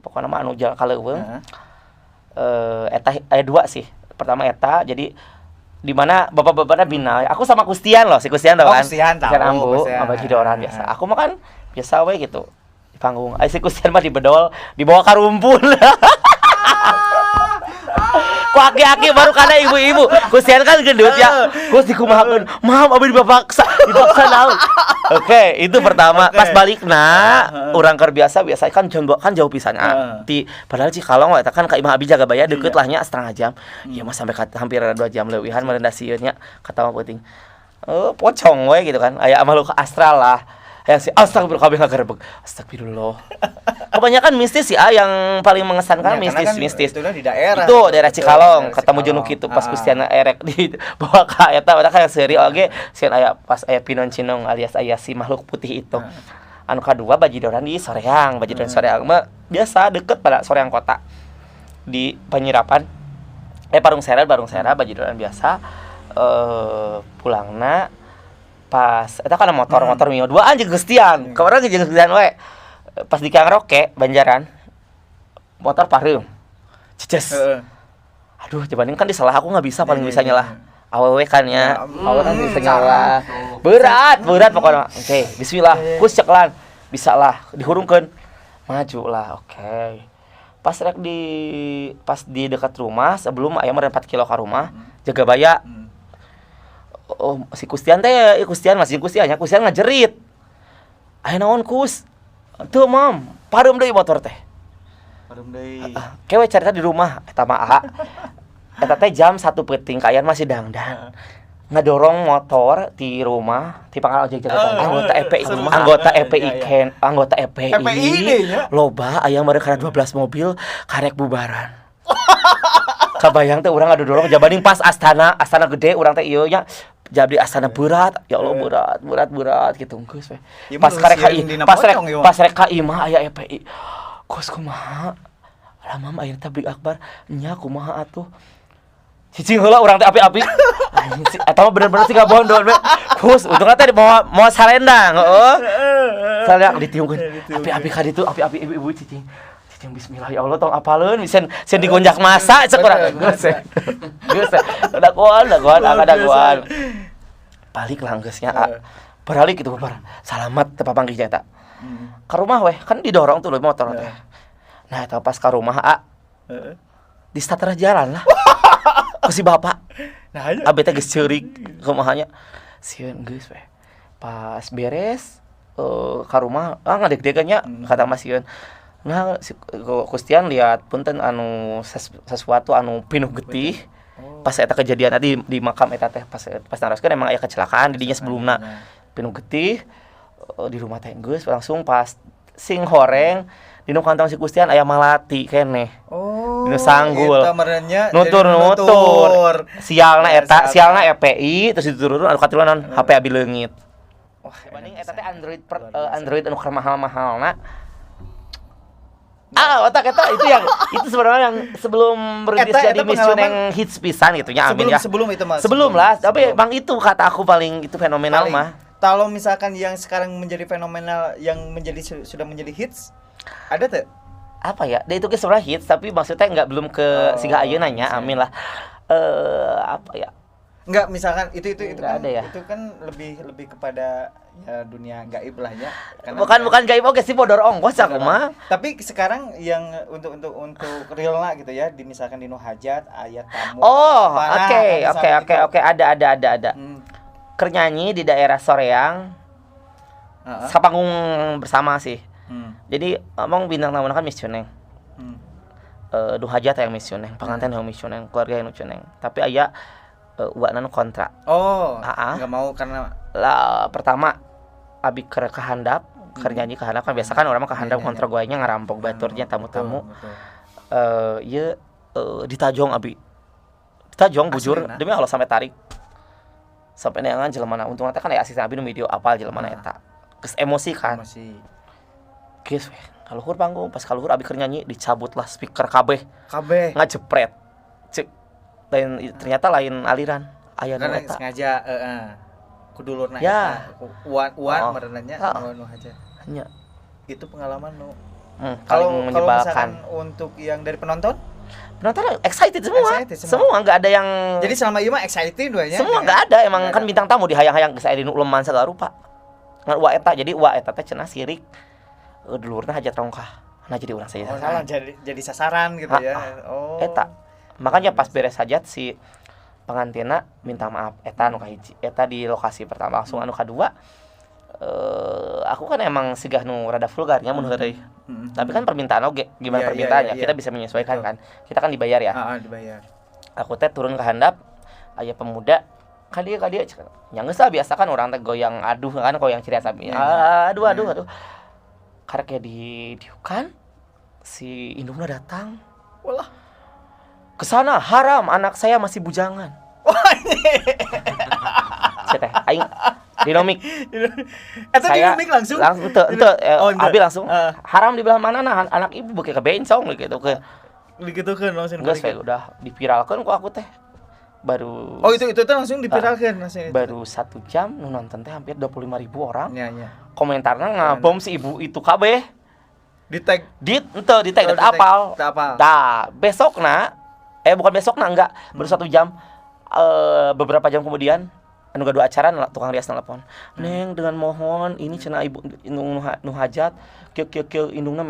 pokoknya mah anu jalan kaleuweung. Eta dua sih. Pertama eta jadi di mana bapak-bapaknya bina. Aku sama Kustian loh, si Kustian tau kan? Kustian tahu. Kustian Ambu, ngabagi orang biasa. Aku mah kan biasa we gitu. Di panggung. Si Kustian mah dibedol, dibawa ka rumpun. Ku aki-aki baru kada ibu-ibu. Kustian kan gendut ya. Kus dikumahakeun, "Mam, abi dipaksa naon." Oke, itu pertama. Pas balikna, urang keur biasa kan jauh pisan. Padahal Cikalong eta kan ka Imah Abi Jagabaya deukeut lah nya setengah jam. Ya mah sampai hampir 2 jam leuwihan merendah sieun nya kata mah penting. Pocong we gitu kan. Aya makhluk astral lah. Yang si astagfirullah kabeh ngagerebeg. Astagfirullah. Kebanyakan mistis sih yang paling mengesankan mistis. Itu di daerah. Itu daerah Cikalong, ketemu jenuh kitu pas Kustiana erek di bawa ka eta udah kayak seuri oge sieun aya pas aya pinon cinong alias aya si makhluk putih itu. Anu kadua bajidoran di Soreang. Bajidoran Soreang mah biasa deket pada Soreang kota. Di Panyirapan. Parung Sera bajidoran biasa. Pulangna pas eta kana motor mio duaan jeung Gustian. Kabarang jeung Gustian we. Pas di Kang Roke Banjaran. Motor pareum. Ceces. Aduh, jebani kan disalah aku enggak bisa paling bisa nyalah. Awewe kan ya. Awewe kan bisa nyalah. Berat pokoknya. Oke, bismillah. Kus ceklan. Bisa lah dihurungkeun. Maju lah. Oke. Pas di dekat rumah sebelum aya meureun 4 kilo ka rumah, Jagabaya. Si Kustian teh, Kustian ngajerit. Aya naon Kus? Tuh Mam, pareum deui motor teh. Pareum deui. Kewe carita di rumah eta mah aha. Eta teh jam 1 peuting kaayaan masih dangdan. Ngedorong motor di rumah, di pangkal ojek anggota EPI. Loba aya mereka 12 mobil karek bubaran. Kabayang teh urang adu dorong jabading pas astana gede urang teh ieu nya jadi astana berat, ya Allah berat gitu geus we. Pas rek ka imah aya EPI. Kus kumaha? Lamam aya tablik akbar, nya kumaha atuh? Cicing heula urang teh api-api. Anjing eta mah bener-bener sih gabondol we. Kus untungna teh mau salendang, heuh. Salendang ditiungkeun. Api-api ka ditu, api-api ibu-ibu cicing. Bismillah ya Allah tong apaleun sen digonjak masa cek urang geus dagoan balik lah geusnya balik itu bar salamat teu papanggih eta ka rumah weh kan didorong tuh motor teh nah eta pas ka rumah di starter jalan lah ku si bapak nah abi teh geus ceurik kumahanya sieun geus weh pas beres ka rumah ngadeg-degan nya kata Mas sieun. Nah, Kustian lihat punten anu sesuatu anu pinuh getih. Pas eta kejadian tadi di makam eta teh pas naroskeun emang aya kecelakaan di dinya sebelumna. Pinuh getih di rumah teh geus langsung pas sing horeng dinu kantong si Kustian aya malati keneh. Dinu sanggul. Nutur. Sialna EPI terus diturun anu katiluan HP abi leungit. Wah, banding eta teh Android anu mahal-mahalna. Otak eta itu sebenarnya yang sebelum merintis jadi mission yang hits pisan gitu ya amin ya. Sebelum itu Mas. Sebelum lah, tapi Bang itu kata aku paling itu fenomenal mah. Kalau misalkan yang sekarang menjadi fenomenal yang sudah menjadi hits ada tuh? Apa ya? Dia itu ke sebenarnya hits tapi maksudnya belum ke siga ayeuna nya amin lah. Apa ya? Enggak, misalkan itu kan ada ya? Itu kan lebih kepada ya dunia gaib lah ya. Bukan gaib oke sih bodor ongkos aku mah. Tapi sekarang yang untuk realna gitu ya, misalkan di hajat ayat tamu. Oke, ada. Keur nyanyi di daerah Soreang. Sapanggung bersama sih. Jadi emang bintang tamu kan Miss Cuneng. Nu hajat yang Miss Cuneng, pengantin yang Miss Cuneng, keluarga yang Cuneng. Tapi aya uakna kontrak. Enggak mau karena lah pertama abi keur kahandap, keur nyanyi kahandap kan biasa kan urang mah kahandap kontrak goanya ngarampok baturnya tamu-tamu. Ieu ditajong abi. Ditajong bujur demi Allah sampai tarik. Sampai neangan jelemana untungna teh kan aya asisten abi nu video apal jelemana eta. Geus emosi kan. Geus we, kaluhur panggung, pas kaluhur abi keur nyanyi dicabutlah speaker kabeh. Ngajepret. Ternyata lain aliran aya nu eta sengaja kudulurna ya. eta uan merenanya nu haja nya itu pengalaman nu paling Kalau menyebalkan. misalkan untuk yang dari penonton, Excited semua. Excited semua. Semua nggak ada yang. jadi selama ieu mah excited duanya. Semua nggak ada, emang kan bintang tamu dihayang-hayang geus aya di nu leman segala rupa. Ngan wa eta, jadi wa eta teh cenah sirik. Dulurna hajat rongkah. Nah jadi urang saya. Oh, salah jadi sasaran gitu ya. Oh. Eta. Makanya pas beres hajat si pengantinna minta maaf eta nu kahiji. Eta di lokasi pertama, langsung anu kadua. Aku kan emang sigah nu rada vulgarnya mun heureuy. Tapi kan permintaan oge, gimana permintaannya? Kita bisa menyesuaikan kan. Kita kan dibayar ya. Dibayar. Aku teh turun ke handap, aya pemuda ka dia nya geus lah biasa kan orang teh goyang aduh kan goyang ciri asap. Aduh. Karek ya diukan si indungna datang. Walah. Kesana haram, anak saya masih bujangan. Ceteh aing dinomik. Eta dinomik langsung. Langsung teu abi langsung. Haram di belah mana nah anak ibu beuki ka bencong gitu ke. Digitukeun langsung. Geus we udah dipiralkeun ku aku teh. Baru itu langsung dipiralkeun langsung. Baru 1 jam nu nonton teh hampir 25.000 orang. Iya. Komentarna ngabom si ibu itu kabeh. Di-tag di-tag apal. Tah, besokna bukan besokna enggak, baru 1 jam beberapa jam kemudian anu gaduh acara tukang rias telepon. Neng dengan mohon ini cenah ibu nu hajat kieu indungna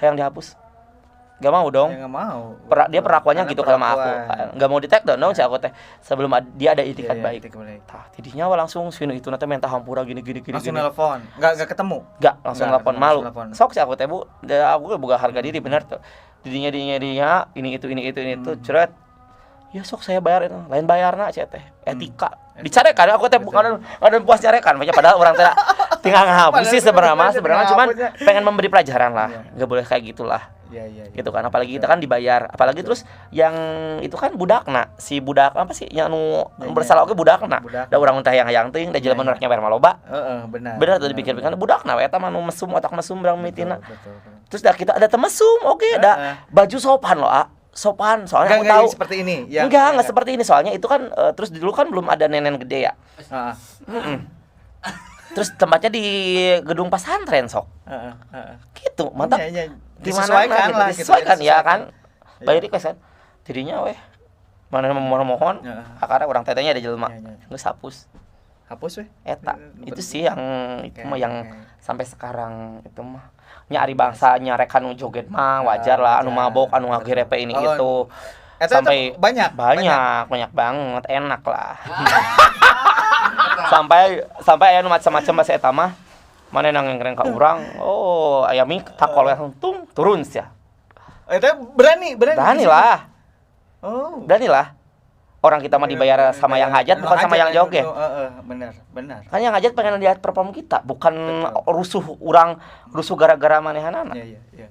hayang dihapus. Gak mau dong. Ya, gak mau. Dia perlakuannya gitu sama aku. Gak mau di-tag dong si aku teh. Sebelum dia ada itikat baik. Tah, tidinya langsung sinu itu nanti minta hampura gini. Langsung nelpon. Enggak ketemu. Enggak, langsung nelpon malu. Sok si aku teh Bu, aku boga harga diri bener tuh. Didinya ini itu ceret. Ya sok saya bayar itu. Lain bayarna cia teh. Etika. Dicarekan aku teh bukan ada puas carekan, padahal orang teh tinggal ngahapus sih sebenarnya cuman pengen memberi pelajaran lah. Enggak boleh kayak gitulah. Iya. Gitu kan, apalagi kita kan dibayar, apalagi terus yang itu kan budakna, si budak apa sih yang bersalah oke budakna. Da urang teh hayang teuing da jelema nu rek nyawer maloba. Benar. Bener tuh dipikir-pikir budakna we eta mah nu mesum otak mesum urang mitina. Terus da kita ada teh mesum, oke da baju sopan loh, sopan soalnya aku tahu seperti ini ya. Enggak seperti ini soalnya itu kan terus dulu kan belum ada nenen gede ya. Terus tempatnya di gedung pesantren sok. Gitu, mantap. Disesuaikan lah gitu. Disesuaikan ya kan. Bayar request kan. Dirinya weh. Mana mohon. Akara urang tetenya ada jelema. Geus hapus. Hapus weh. Eta. Itu sih yang itu mah yang sampai sekarang itu mah. Nya ari bangsa nyarekan nu joget mah wajar lah anu mabok anu ngagerepe ini itu. Sampai banyak banget, enak lah. sampai aya nu macam-macam bahasa eta mah. Mana nang ngengkreng ka urang, aya mie takol langsung turun sia. Eta berani lah. Berani lah. Orang kita mah Bener, dibayar sama yang hajat bukan sama yang joget. Benar. Kan yang hajat pengen lihat perform kita, bukan rusuh gara-gara manehanana. Iya.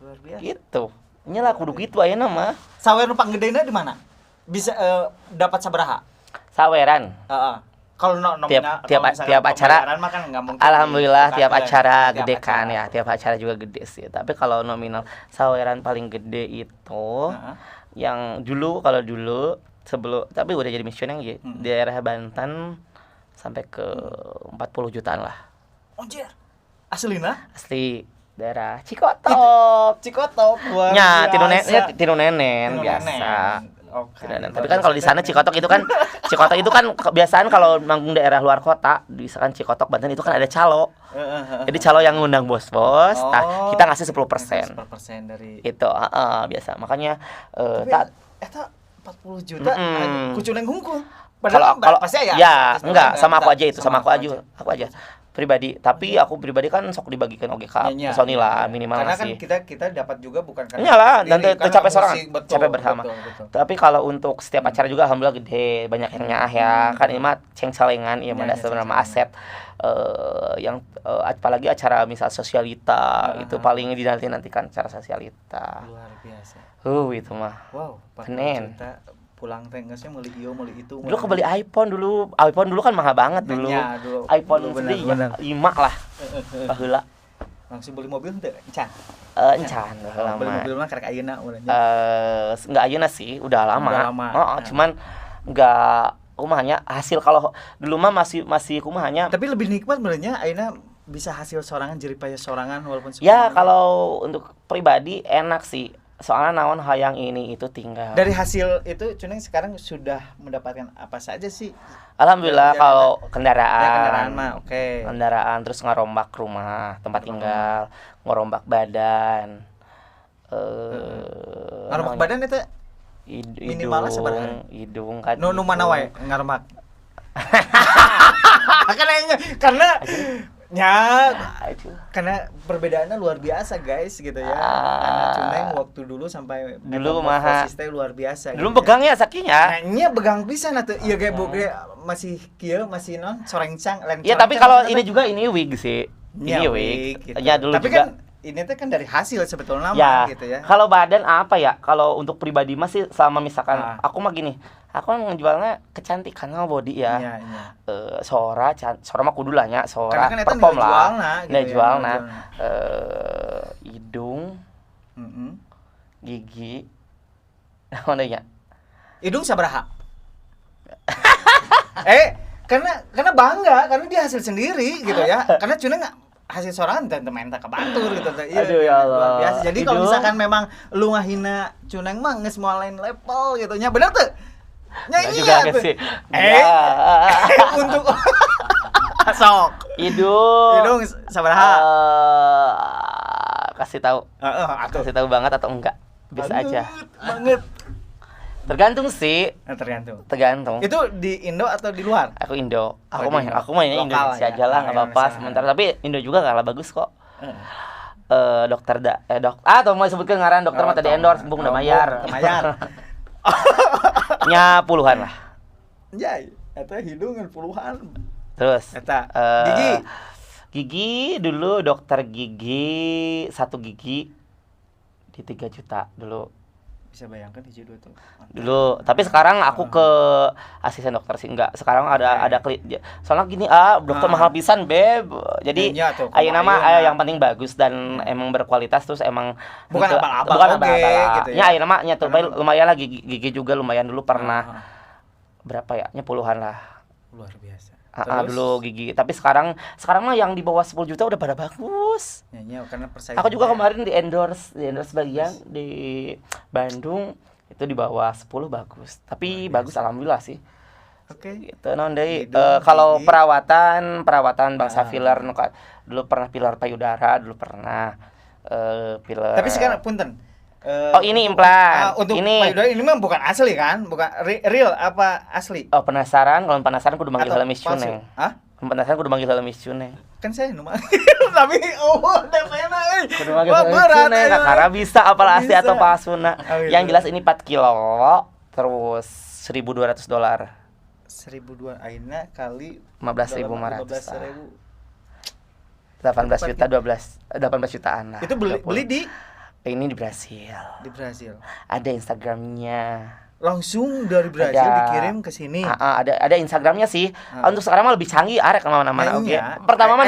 Luar biasa. Gitu. Nya lah kudu gitu ayeuna mah. Sawer nu panggedena di mana? Bisa dapat sabaraha? Saweran. Kalau nominal tiap acara mah kan enggak mungkin. Alhamdulillah tiap acara gede kan ya, tiap acara juga gede sih. Tapi kalau nominal saweran paling gede itu yang dulu sebelum tapi udah jadi misioner ya, di daerah Banten sampai ke 40 jutaan lah. Anjir. Aslina? Asli daerah Cikotok. Nya tinu nenen biasa. Okay. Tapi kan kalau di sana Cikotok itu kan kebiasaan kalau manggung daerah luar kota, misalkan Cikotok Banten itu kan ada calo. Jadi calo yang ngundang bos-bos, kita ngasih 10%. 10% dari itu biasa. Makanya eta 40 juta kucuneng hungkul. Padahal pasti ya enggak sama aku aja itu, sama aku aja. Pribadi, tapi aku pribadi kan sok dibagikan oge ka personil lah minimal karena sih. Karena kan kita dapat juga bukan karena iyalah dan tercapai sorangan, capek bersama. Betul. Tapi kalau untuk setiap acara juga alhamdulillah gede, banyak yang nyaah ya. Kan ini mah ceng-celengan ieu mah sebenarnya aset yang apalagi acara misal sosialita itu paling dinanti-nantikan acara sosialita. Luar biasa. Itu mah. Wow, keren. Pulang teh geusnya meuli ieu meuli itu. Dulu kebeli iPhone dulu kan mahal banget dulu. iPhone bener. 5 lah. Baheula. Langsung beli mobil teu encan. Encan lama. Beli mobil mah karek ayeuna urang. Enggak ayeuna sih, udah lama. Cuman enggak kumahanya hasil kalau dulu mah masih kumahanya. Tapi lebih nikmat sebenarnya ayeuna bisa hasil sorangan jeripaya sorangan walaupun Ya kalau untuk pribadi enak sih. Soalnya naon hayang ini itu tinggal. Dari hasil itu Cuneng sekarang sudah mendapatkan apa saja sih? Alhamdulillah kalau Ya, kendaraan. kendaraan mah oke. Kendaraan terus ngarombak rumah, tempat tinggal, ngarombak badan. Ngarombak badan itu minimalnya seberapa? Hidung kan. Nu mana wae ngarombak. Karena karena perbedaannya luar biasa guys gitu ya. Karena Cuneng waktu dulu sampai dulu metamorfosisnya luar biasa. Dulu gitu pegangnya sakinya. Nah, nya begang pisan atuh. Ieu ge boge masih kieu masih non sorencang lain. Iya, tapi kalau ini juga ini wig sih. Ini wig. Gitu. Ya dulu tapi juga. Kan ini tuh kan dari hasil sebetulnya ya, gitu ya. Kalau badan apa ya? Kalau untuk pribadi mah sih selama misalkan aku mah gini, aku kan menjualnya kecantikan sama body ya. Iya. Sora mah kudu lah nya, sora kan perform lah. Gitu jualna. Hidung, gigi. Mana ya? Hidung sabaraha? karena bangga karena dia hasil sendiri gitu ya. Karena Cuneng hasil sorangan dan temen tak kebatur gitu. Iya, aduh ya Allah. Luar biasa. Jadi kalau misalkan memang lu ngahina Cuneng mah geus moal lain level gitu nya. Bener tuh? Nya iya tuh. Sih. Untuk sok. Hidung sabaraha? Kasih tahu. Kasih tahu banget atau enggak? Bisa aja. Banget. Tergantung sih. Tergantung. Itu di Indo atau di luar? Aku Indo. Aku mainnya Indonesia aja lah, enggak apa-apa. Sementara tapi Indo juga kalah bagus kok. Atau mau sebutkan ngaran dokter mah tadi endorse, bung udah mayar. Nya puluhan lah. Ya, eta hidungan puluhan. Terus eta gigi dulu dokter gigi 1 gigi di 3 juta dulu. Bisa bayangkan hiji dua tuh. Dulu, tapi sekarang aku ke asisten dokter sih enggak. Sekarang ada soalnya gini, dokter mahal pisan, Beb. Jadi ayeuna mah yang penting bagus dan emang berkualitas terus emang bukan abal-abal gitu ya. Ayeuna mah nya tuh lumayan lah gigi juga lumayan dulu pernah berapa ya? Nya puluhan lah. Luar biasa. Dulu gigi, tapi sekarang mah yang di bawah 10 juta udah pada bagus. Ya, karena persaingan. Aku juga kemarin di endorse bagian di Bandung itu di bawah 10 bagus. Tapi bagus alhamdulillah sih. Oke. Gitu non deui. Kalau perawatan bangsa filler dulu pernah filler payudara, dulu pernah filler. Tapi sekarang punten. Ini implan. Untuk ini payudara ini mah bukan asli kan? Bukan real apa asli? Penasaran? Kalau penasaran kudu manggil Halamis Cuneng. Penasaran kudu manggil Halamis Cuneng. Kan saya nu tapi DP-na euy. Kudu manggil Halamis Cuneng. Karena bisa apalah asli atau palsuna. Yang jelas ini 4 kilo terus $1.200. 1.200 ayeuna kali 15.500. 18 jutaan lah. Itu beli di ini di Brasil. Ada Instagramnya. Langsung dari Brasil dikirim ke sini. Ada Instagramnya sih. Untuk sekarang mah lebih canggih, arek kemana-mana. Oke. Pertama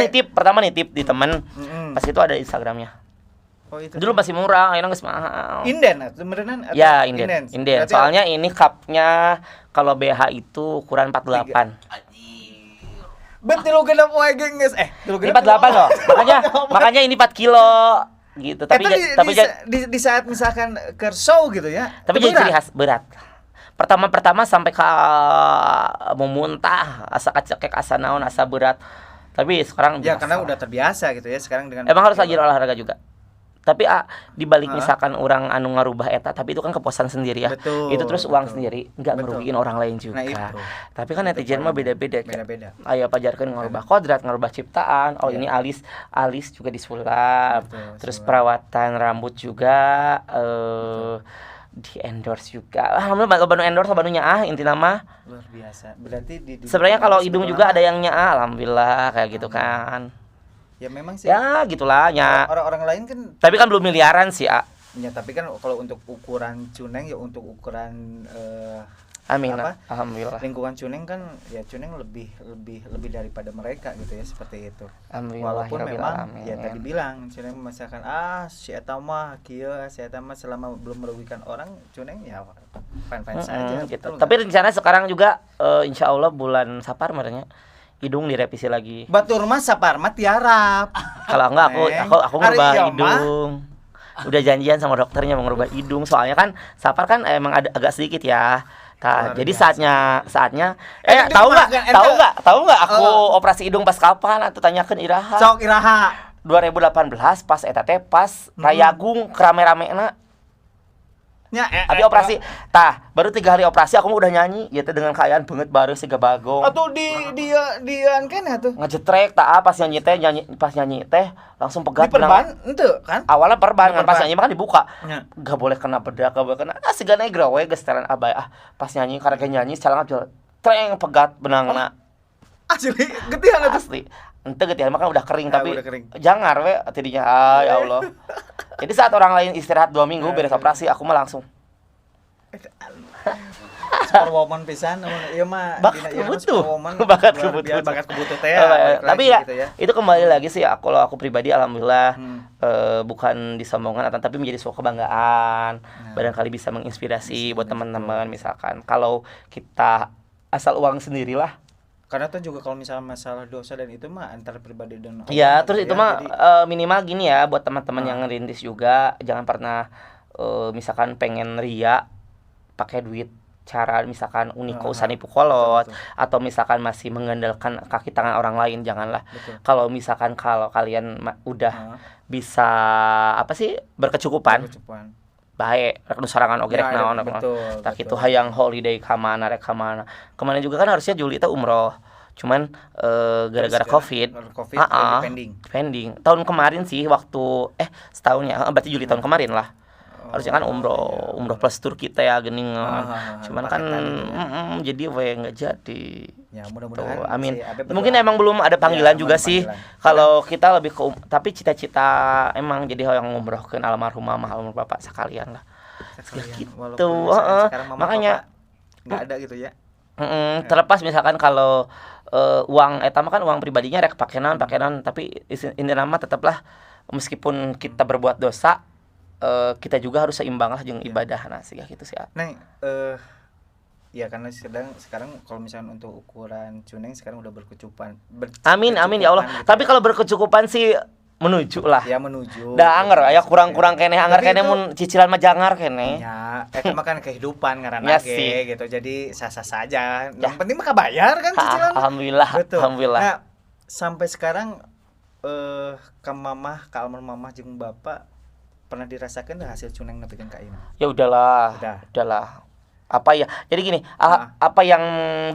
nitip di temen. Pas itu ada Instagramnya. Itu dulu masih murah, akhirnya geus mahal. Inden atau beneran? Ya, inden. Soalnya ini cupnya kalau BH itu ukuran 48. Betul lo genep wae geng geus. Ini 48 loh. Makanya ini 4 kilo. Gitu tapi di saat misalkan ke show gitu ya tapi jadi ciri khas berat pertama sampai ke mau muntah asa kacekek asa naon asa berat tapi sekarang ya karena udah terbiasa gitu ya sekarang dengan emang harus lagi olahraga juga tapi dibalik misalkan orang anu ngarubah eta tapi itu kan kepuasan sendiri ya. Itu terus uang sendiri enggak ngerugiin orang lain juga. Tapi kan netizen mah beda-beda. Aya pajarkeun ngarubah kodrat, ngarubah ciptaan. Ini alis juga disulap. Terus perawatan rambut juga di endorse juga. Alhamdulillah baru endorse barunya inti nama luar biasa. Berarti sebenarnya kalau hidung juga ada yang alhamdulillah kayak gitu kan. Ya memang sih. Ya gitulah ya. Orang-orang lain kan. Tapi kan belum miliaran sih, Ya tapi kan kalau untuk ukuran Cuneng ya untuk ukuran amin. Alhamdulillah. Lingkungan Cuneng kan ya Cuneng lebih daripada mereka gitu ya seperti itu. Walaupun memang ya tadi bilang Cuneng misalkan si eta mah kieu si eta mah selama belum merugikan orang Cuneng ya fine saja gitu. Tapi rencana sekarang juga insyaallah bulan Sapar maranya hidung direvisi lagi. Batur mah sapar mah tiarap. Kalau enggak aku Ari ngerubah ieu mah. hidung. Udah janjian sama dokternya mau ngerubah hidung. Soalnya kan sapar kan emang ada agak sedikit ya. Nah, Luar jadi biasa. saatnya Itu tahu dimakan, nggak aku operasi hidung pas kapan atau tanyakeun Iraha. Sok iraha. 2018 pas eta teh pas Rayagung kerame-ramena. Nya Abi operasi, baru 3 hari operasi aku mah udah nyanyi, gitu dengan kayaan banget baru siga bagong. Atuh dia kan atuh. Ngejetrek pas nyanyi teh langsung pegat Diperban henteu kan? Awalnya perban kan pas Diperban. nyanyi mah kan dibuka. Nya. Gak boleh kena bedak, gak boleh kena siga negro we geus telan abay pas nyanyi karena nyanyi secara ngajul treng pegat benangna. Asli getihan atuh. Asli. Ente getihan mah kan udah kering tapi udah kering. jangar we tidinya ya Allah. Jadi saat orang lain istirahat 2 minggu beres operasi aku mah langsung Superwoman pisan ieu mah bakat dina ieu mah kebutuh. superwoman. Bakat Luar kebutuh. biasa, bakat kebutuh teh Tapi ya, itu kembali lagi sih kalau aku pribadi alhamdulillah bukan disombongkan tapi menjadi suatu kebanggaan. Barangkali bisa menginspirasi buat teman-teman misalkan kalau kita asal uang sendirilah. Karena tuh juga kalau misalnya masalah dosa dan itu mah antara pribadi dan orang. Iya, terus itu ya, mah jadi- minimal gini ya buat teman-teman yang ngerintis juga jangan pernah misalkan pengen ria pakai duit cara misalkan Uniko Sanipu Kolot betul. atau misalkan masih mengandalkan kaki tangan orang lain janganlah. Betul. Kalau misalkan kalau kalian udah bisa apa sih berkecukupan Kecukupan. baik rek nu sorangan oge rek Ya, naon betul, tak betul. kitu hayang holiday ka mana rek ka mana. Kemarin juga kan harusnya Juli teh umroh. Cuman gara-gara Covid, lagi pending. Tahun kemarin sih waktu setahun ya, berarti Juli tahun kemarin lah. Harusnya kan umroh plus tur kita ya geningan. Cuman kan jadi we enggak jadi. Ya Tuh, mudah-mudahan amin. si Abe Mungkin berdoa. emang belum ada panggilan Ya, juga belum sih. panggilan. Kalau kita lebih ke tapi cita-cita emang jadi yang ngumrohkeun almarhum mama almarhum bapak sekalian lah. Sekalian, gitu. walaupun sekarang mama Makanya nggak ada gitu ya. terlepas misalkan kalau uang eta mah kan uang pribadinya rek pake naon tapi ini nama tetaplah meskipun kita berbuat dosa kita juga harus seimbang lah jeung ibadah nah sih gitu sih. Neng ya karena sekarang kalau misalnya untuk ukuran Cuneng sekarang udah berkecukupan. Amin ya Allah. Gitu Tapi ya. kalau berkecukupan sih menuju lah. Ya menuju. Da anger aya kurang-kurang keneh anger Tapi keneh itu- mun cicilan mah jangar keneh. Ya, itu mah kan kehidupan Ya ngaranna sih. gitu. Jadi sah-sah saja. Ya. Yang penting mah kabayar kan cicilan. Alhamdulillah. Betul. Alhamdulillah. Nah, sampai sekarang ka mamah, ka almarhum mamah jeung bapak pernah dirasakan hasil Cuneng nepikeun ka ieu? Ya udahlah. Udahlah. Apa ya? Jadi gini, apa yang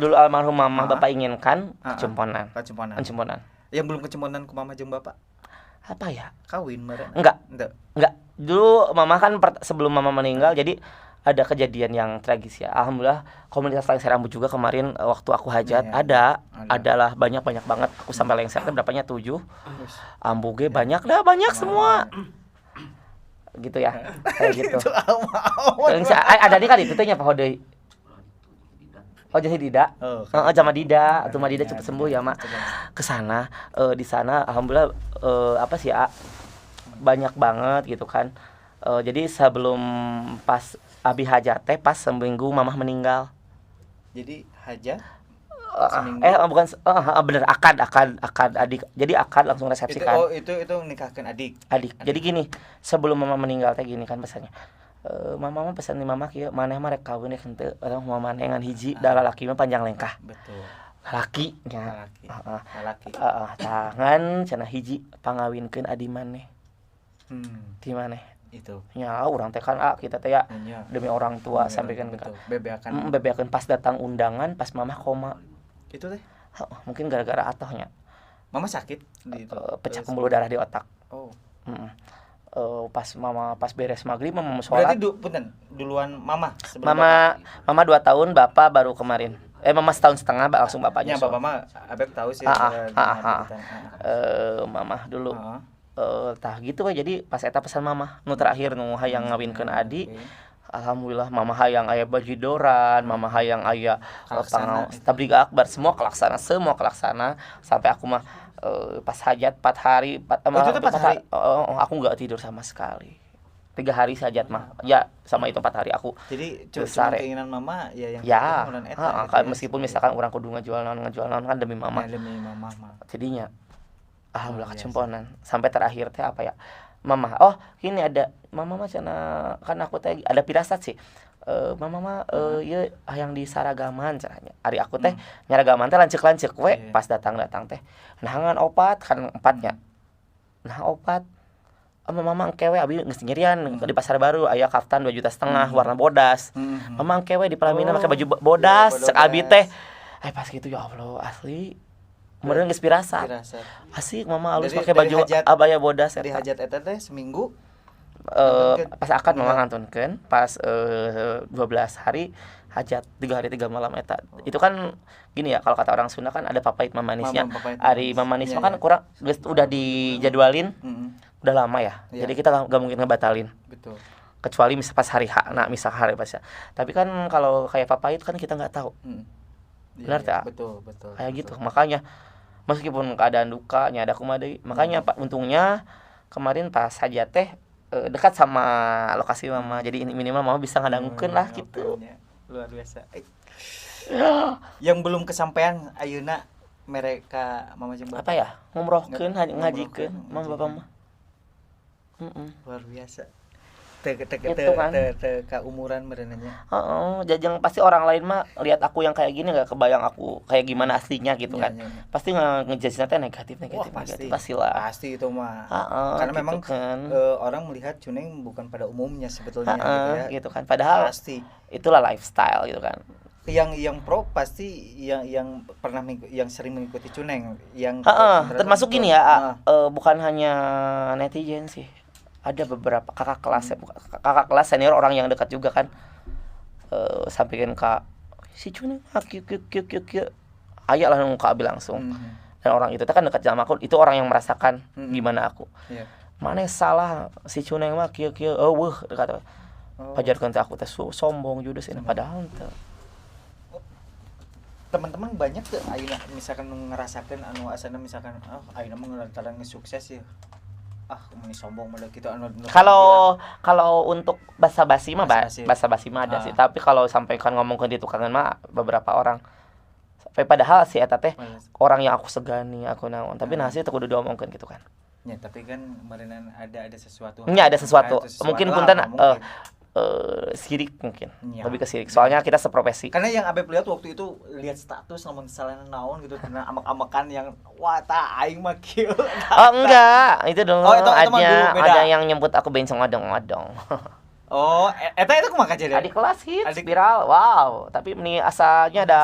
dulu almarhum mamah bapak inginkan kecemponan. Kecemponan. Yang belum kecemponan ku mamah jeung bapak Apa ya? kawin meureun. Enggak. Enggak. Dulu mama kan sebelum mama meninggal jadi ada kejadian yang tragis ya. Alhamdulillah komunitas lengser rambut juga kemarin waktu aku hajat Ya. adalah banyak banget. Aku sampai lengser berapanya 7. Ambuge banyak semua. Gitu ya. Kayak gitu. Itu awan. Ada di kali itu teh nya Pak Hodei. Oh jadi Dida. Sama Dida, atau Dida cepat sembuh ya, Mak. Ke sana di sana alhamdulillah apa sih ya? Banyak banget gitu kan. Jadi sebelum pas Abi hajat teh pas seminggu mamah meninggal. Jadi hajat Bukan bener akad adik. Jadi akad langsung resepsi kan. itu nikahkeun adik. Jadi gini, sebelum mama meninggal teh gini kan pesannya. Mama mah pesan di mama kieu maneh mah rek kawin rek henteu urang mah manengan hiji da lalaki mah panjang lengkah. Betul. Lalaki nya. Lalaki. Tangan cenah hiji pangawinkeun adi maneh. Di maneh? Itu. Ya urang teh kan kita teh ya demi orang tua sampaikan ke bebeakeun pas datang undangan pas mamah koma. Itu teh. Mungkin gara-gara atohnya. Mama sakit di itu. Pecah pembuluh darah di otak. Oh. Pas beres maghrib mama sholat. Berarti duluan mama sebelum Mama 2 tahun, bapak baru kemarin. Mama setahun setengah langsung bapaknya. Ya, bapak mah Abek tahu sih. Mama dulu. Tah gitu we jadi pas eta pesan mama nu terakhir nu hayang ngawinkeun adi. Alhamdulillah mama hayang aya bajidoran, mama hayang aya tabligh akbar semua kelaksana sampai aku mah pas hajat 4 hari. Itu 4 hari. Aku enggak tidur sama sekali. 3 hari sajat mah. Ya sama itu 4 hari aku. Jadi Besar, cuma keinginan mama ya yang ya, penting eta gitu ya, meskipun seperti misalkan orang kudu ngejual naon kan demi itu. mama. Ya, demi mama mah. Jadinya alhamdulillah Luar biasa. kecemponan. Sampai terakhir teh apa ya? Mama, oh ini ada mama mah cenah kan aku teh ada pirasat sih. Mama mah ieu hayang di saragaman cenahnya. Ari aku teh nyaragaman teh lanceuk-lanceuk we Iya. pas datang teh. Nahangan opat kan 4-nya. Nah opat mama engkewe abi geus nyerian di pasar baru aya kaftan 2,5 juta warna bodas. Mama engkewe di Palamina make baju bodas cek abi teh. Pas gitu ya Allah asli meureun geus pirasat. Asik mama alus Dari make baju hajat- abaya bodas Di eta. hajat eta teh seminggu Pas akad mama ngantunkeun pas 12 hari hajat 3 hari 3 malam eta. Itu kan gini ya kalau kata orang Sunda kan ada papait mamanisnya. Papait Ari mamanis. mamanis Iya, mah kan iya. kurang geus udah dijadwalin udah lama ya. Iya. Jadi kita gak mungkin ngebatalin. betul. Kecuali misal pas hari H, nah misal hari pas. Tapi kan kalau kayak papait kan kita nggak tahu. Benar tak? Betul. Kayak gitu. Makanya meskipun keadaan dukanya ada kumaha deui, makanya Pak untungnya kemarin pas hajat teh dekat sama lokasi mama. Jadi minimal mama bisa ngadangkeun lah gitu. Luar biasa. Yang belum kesampaian ayeuna mereka mama jeung Apa ya? Ngumrohkeun, ngajikeun ngumrohkeun, mama bapak mah. luar biasa. Teu Gitu kan. umuran merenanya. Jajang pasti orang lain mah lihat aku yang kayak gini nggak kebayang aku kayak gimana aslinya gitu kan. Iya. Pasti ngejudge teh negatif Wah, pasti. pastilah. Pasti itu mah. Gitu Karena memang kan. orang melihat Cuneng bukan pada umumnya sebetulnya gitu ya. Gitu kan. Padahal Pasti. itulah lifestyle gitu kan. Yang pro pasti yang pernah yang sering mengikuti Cuneng yang Termasuk gini ya, bukan hanya netizen sih. Ada beberapa kakak kelas senior orang yang dekat juga kan. Sampaikan ke si Cuneng kieu. Aya lah nu ka abi langsung. Dan orang itu kan dekat sama aku, itu orang yang merasakan gimana aku. Iya. Mana salah si Cuneng mah kieu eueuh dekat. Pajarkeun teh aku teh sombong judes ini padahal teu. Teman-teman banyak tuh ayeuna misalkan ngerasakeun anu asana misalkan ayeuna mah ngelantaran sukses ya. Meni sombong mah gitu anu. Kalau untuk basa-basi mah Basa-basi. ada sih, tapi kalau sampai kan ngomongkeun di tukangan mah beberapa orang sampai padahal si eta teh orang yang aku segani, aku naon, tapi nah sih teu kudu diomongkeun gitu kan. Ya, tapi kan kemarin ada sesuatu. Nya ada sesuatu. Mungkin punten mungkin. sirik mungkin. Ya. Lebih ke sirik. Soalnya kita seprofesi. Karena yang Abeb lihat waktu itu lihat status namun misalnya naon gitu karena amak-amakan yang wah ta aing mah kieu. Oh enggak, itu dulu Oh, itu mah dulu beda. ada yang nyebut aku bencong odong-odong. Oh, eta itu kumaha kajadian? Adik kelas hits viral. Wow, tapi ini asalnya ada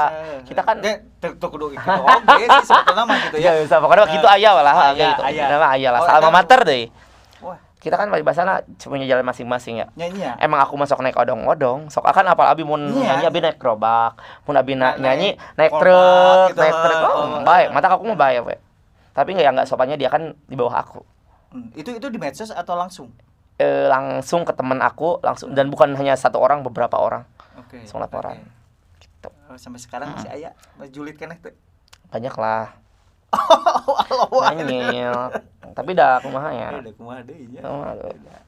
kita kan teu kudu gitu. Oke sih sebetulnya mah gitu ya. ya bisa pokoknya gitu aya lah kayak gitu. Nama aya lah. Alma mater deh. Wah, Kita kan bahasana punya jalan masing-masing ya. nyanyi ya. Emang aku masuk naik odong-odong, sok akan apal abi mun nyanyi abi naik gerobak, mun abi nyanyi naik truk, gitu. naik truk. Baik, mata aku mah baik we. Tapi enggak sopannya dia kan di bawah aku. Itu di medsos atau langsung? Langsung ke teman aku, langsung dan bukan hanya satu orang, beberapa orang. Oke. Langsung laporan. Gitu. Sampai sekarang masih aya julid keneh teh. Banyak lah. Allah. Nyil. Tapi dah kumaha ya. Udah kumaha deui nya.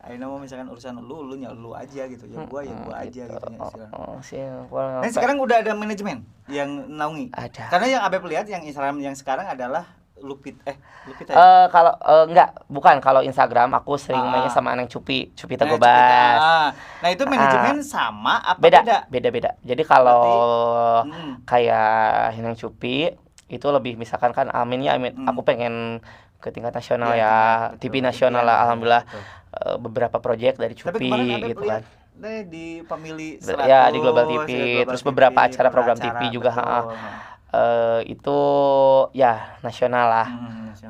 Ayeuna mah misalkan urusan lu nya lu aja gitu. Ya gua aja gitu nya istilahnya. Siap. Nah, sekarang udah ada manajemen yang naungi. Ada. Karena yang Abeb lihat yang Instagram yang sekarang adalah Lupit ya? Kalau enggak, bukan kalau Instagram aku sering mainnya sama Anang Cupi Tagobas. Nah, itu manajemen sama apa beda? Beda. Jadi kalau kayak Anang Cupi itu lebih misalkan kan amin aku pengen ke tingkat nasional ya, TV nasional lah alhamdulillah. Beberapa proyek dari Cupi gitu kan. Di Family 100 ya di Global TV, terus beberapa acara program TV juga itu ya nasional lah.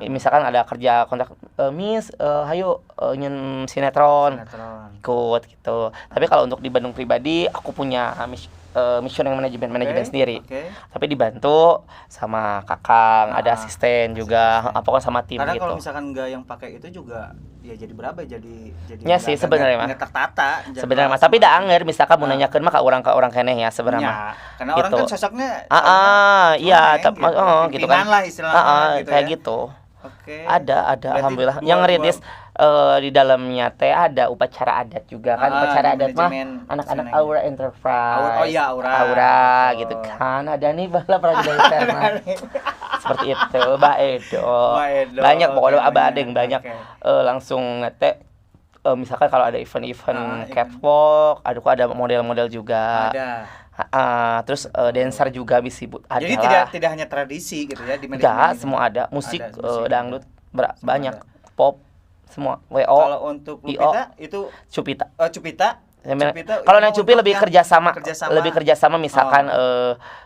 Misalkan ada kerja kontrak Miss hayo nyen sinetron ikut gitu. Tapi kalau untuk di Bandung pribadi aku punya mission yang manajemen sendiri. Tapi dibantu sama kakang, ada asisten juga, pokoknya sama tim. Karena gitu. Kalau misalkan enggak yang pakai itu juga ya jadi berapa jadi ya sih sebenarnya mah tertata sebenarnya mah, tapi da anger misalkan mun nanyakeun mah ka urang keneh ya sebenarnya mah. Karena orang kan sosoknya iya gitu kan lah istilahnya gitu. Ada alhamdulillah yang ngeritis di dalamnya teh ada upacara adat juga kan. Upacara adat mah anak-anak Aura Enterprise. Oh iya, Aura. Aura gitu kan. Ada nih bala prajurit Terna. Seperti itu, Mbak Edo. Banyak pokoknya ada yang banyak langsung teh misalkan kalau ada event-event catwalk, ada model-model juga. Terus dancer juga bisa ada. Jadi tidak hanya tradisi gitu ya di manajemen. Enggak, semua ada. Musik, dangdut banyak, pop semua. WO. Kalau untuk Lupita itu Cupita. Cupita. Kalau yang Cupi lebih kerjasama misalkan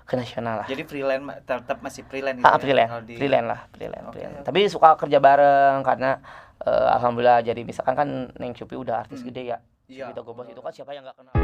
ke nasional lah. Jadi freelance tetap masih freelance gitu. Freelance. Tapi suka kerja bareng karena alhamdulillah jadi misalkan kan Neng Cupi udah artis gede ya. Cupi Togobos itu kan siapa yang enggak kenal.